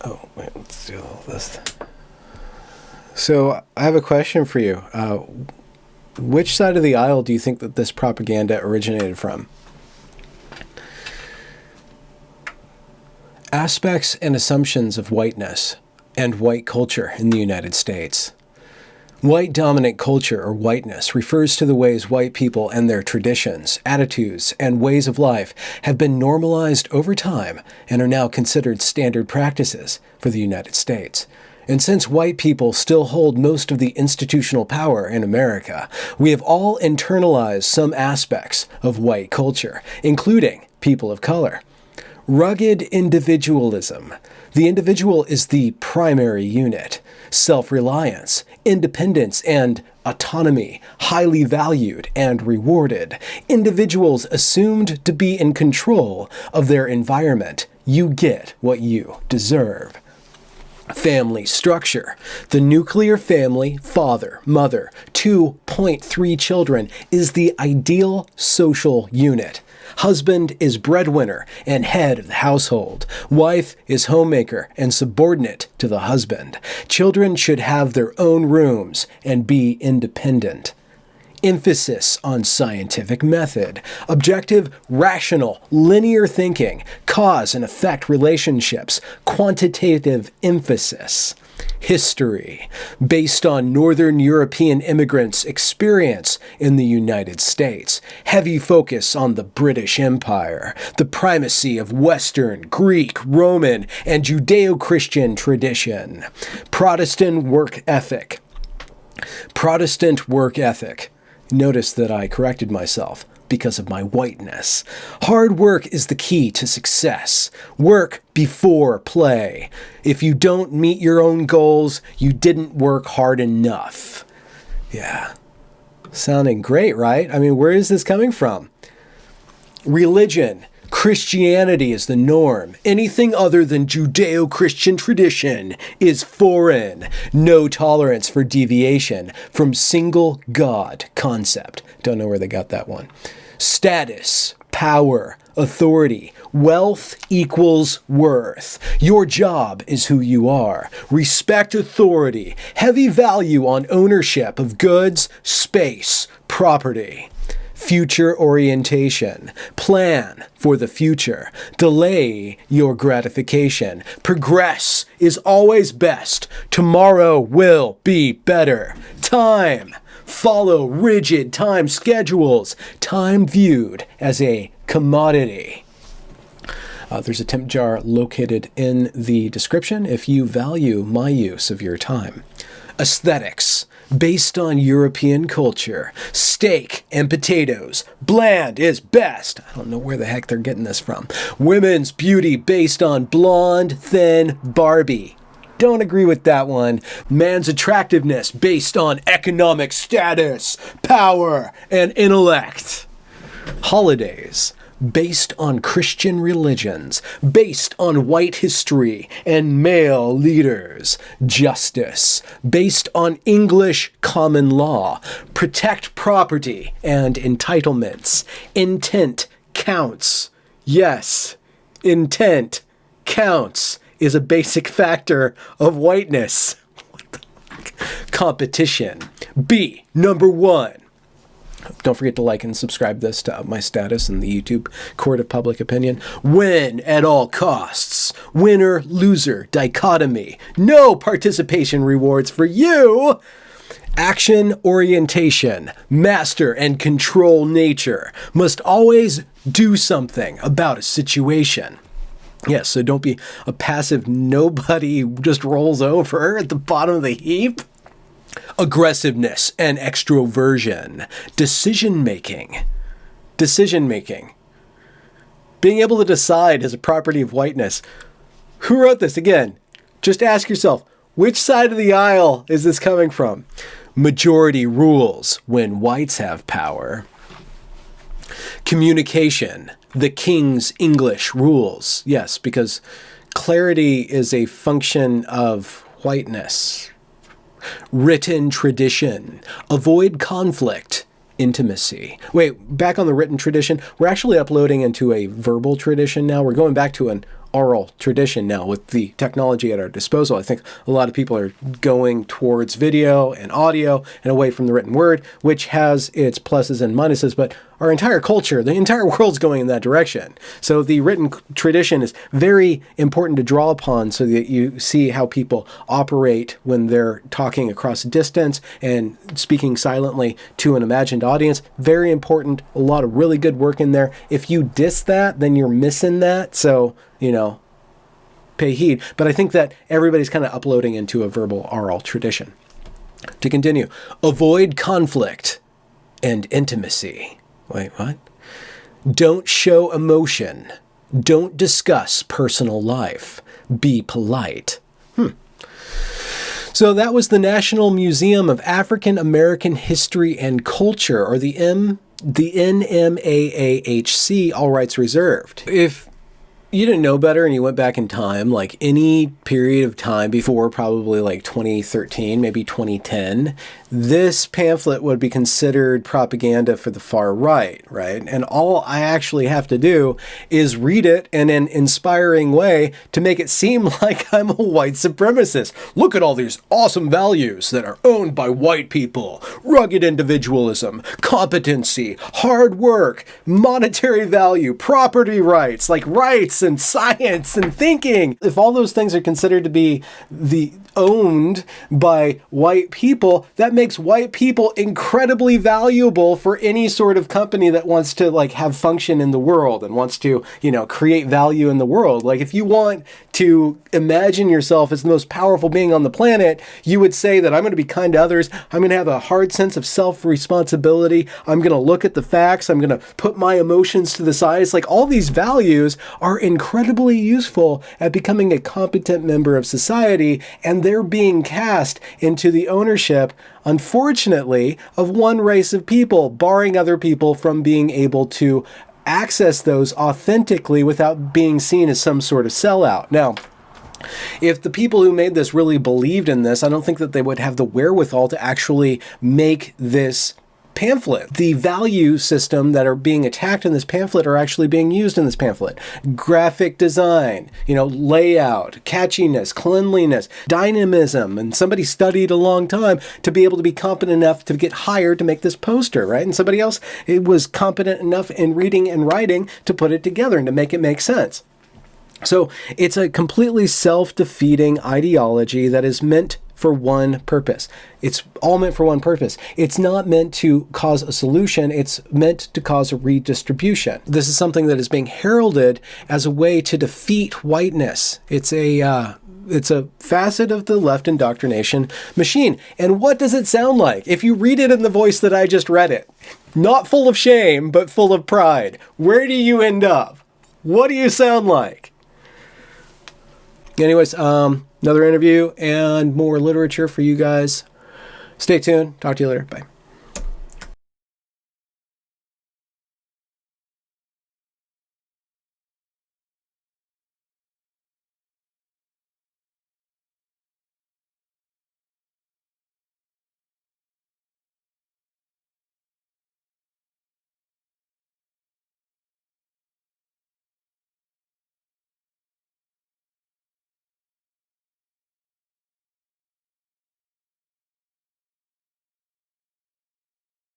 Oh, wait, let's do this. So I have a question for you. Which side of the aisle do you think that this propaganda originated from? Aspects and assumptions of whiteness and white culture in the United States. White dominant culture, or whiteness, refers to the ways white people and their traditions, attitudes, and ways of life have been normalized over time and are now considered standard practices for the United States. And since white people still hold most of the institutional power in America, we have all internalized some aspects of white culture, including people of color. Rugged individualism. The individual is the primary unit. Self-reliance, independence, and autonomy, highly valued and rewarded. Individuals assumed to be in control of their environment. You get what you deserve. Family structure. The nuclear family, father, mother, 2.3 children, is the ideal social unit. Husband is breadwinner and head of the household. Wife is homemaker and subordinate to the husband. Children should have their own rooms and be independent. Emphasis on scientific method, objective, rational, linear thinking, cause and effect relationships, quantitative emphasis. History, based on Northern European immigrants' experience in the United States. Heavy focus on the British Empire, the primacy of Western, Greek, Roman, and Judeo-Christian tradition. Protestant work ethic. Notice that I corrected myself because of my whiteness. Hard work is the key to success. Work before play. If you don't meet your own goals, you didn't work hard enough. Yeah. Sounding great, right? I mean, where is this coming from? Religion. Christianity is the norm. Anything other than Judeo-Christian tradition is foreign. No tolerance for deviation from single God concept. Don't know where they got that one. Status, power, authority, wealth equals worth. Your job is who you are. Respect authority. Heavy value on ownership of goods, space, property. Future orientation. Plan for the future. Delay your gratification. Progress is always best. Tomorrow will be better. Time. Follow rigid time schedules. Time viewed as a commodity. There's a tip jar located in the description if you value my use of your time. Aesthetics. Based on European culture. Steak and potatoes. Bland is best. I don't know where the heck they're getting this from. Women's beauty based on blonde, thin Barbie. Don't agree with that one. Man's attractiveness based on economic status, power, and intellect. Holidays. Based on Christian religions, based on white history and male leaders. Justice, based on English common law. Protect property and entitlements. Intent counts. Yes, intent counts is a basic factor of whiteness. What the fuck? Competition. B, number one. Don't forget to like and subscribe this to my status in the YouTube Court of Public Opinion. Win at all costs. Winner-loser dichotomy. No participation rewards for you. Action orientation. Master and control nature. Must always do something about a situation. Yes, so don't be a passive nobody who just rolls over at the bottom of the heap. Aggressiveness and extroversion. Decision-making. Being able to decide is a property of whiteness. Who wrote this? Again, just ask yourself, which side of the aisle is this coming from? Majority rules when whites have power. Communication. The king's English rules. Yes, because clarity is a function of whiteness. Written tradition. Avoid conflict. Intimacy. Wait, back on the written tradition, we're actually uploading into a verbal tradition now. We're going back to an oral tradition now with the technology at our disposal. I think a lot of people are going towards video and audio and away from the written word, which has its pluses and minuses, but our entire culture, the entire world's going in that direction. So the written tradition is very important to draw upon so that you see how people operate when they're talking across distance and speaking silently to an imagined audience. Very important. A lot of really good work in there. If you diss that, then you're missing that. So, pay heed. But I think that everybody's kind of uploading into a verbal oral tradition. To continue, avoid conflict and intimacy. Wait, what? Don't show emotion. Don't discuss personal life. Be polite. So that was the National Museum of African American History and Culture, or the NMAAHC, all rights reserved. If you didn't know better and you went back in time, like any period of time before probably like 2013, maybe 2010, this pamphlet would be considered propaganda for the far right, right? And all I actually have to do is read it in an inspiring way to make it seem like I'm a white supremacist. Look at all these awesome values that are owned by white people. Rugged individualism, competency, hard work, monetary value, property rights, like rights and science and thinking. If all those things are considered to be owned by white people, that makes white people incredibly valuable for any sort of company that wants to like have function in the world and wants to, create value in the world. Like if you want to imagine yourself as the most powerful being on the planet, you would say that I'm going to be kind to others. I'm going to have a hard sense of self-responsibility. I'm going to look at the facts. I'm going to put my emotions to the side. It's like all these values are incredibly useful at becoming a competent member of society, and they're being cast into the ownership, unfortunately, of one race of people, barring other people from being able to access those authentically without being seen as some sort of sellout. Now, if the people who made this really believed in this, I don't think that they would have the wherewithal to actually make this pamphlet. The value system that are being attacked in this pamphlet are actually being used in this pamphlet. Graphic design, layout, catchiness, cleanliness, dynamism, and somebody studied a long time to be able to be competent enough to get hired to make this poster, right? And somebody else was competent enough in reading and writing to put it together and to make it make sense. So it's a completely self-defeating ideology that is meant for one purpose. It's all meant for one purpose. It's not meant to cause a solution. It's meant to cause a redistribution. This is something that is being heralded as a way to defeat whiteness. It's a facet of the left indoctrination machine. And what does it sound like? If you read it in the voice that I just read it, not full of shame, but full of pride, where do you end up? What do you sound like? Anyways, another interview and more literature for you guys. Stay tuned. Talk to you later. Bye.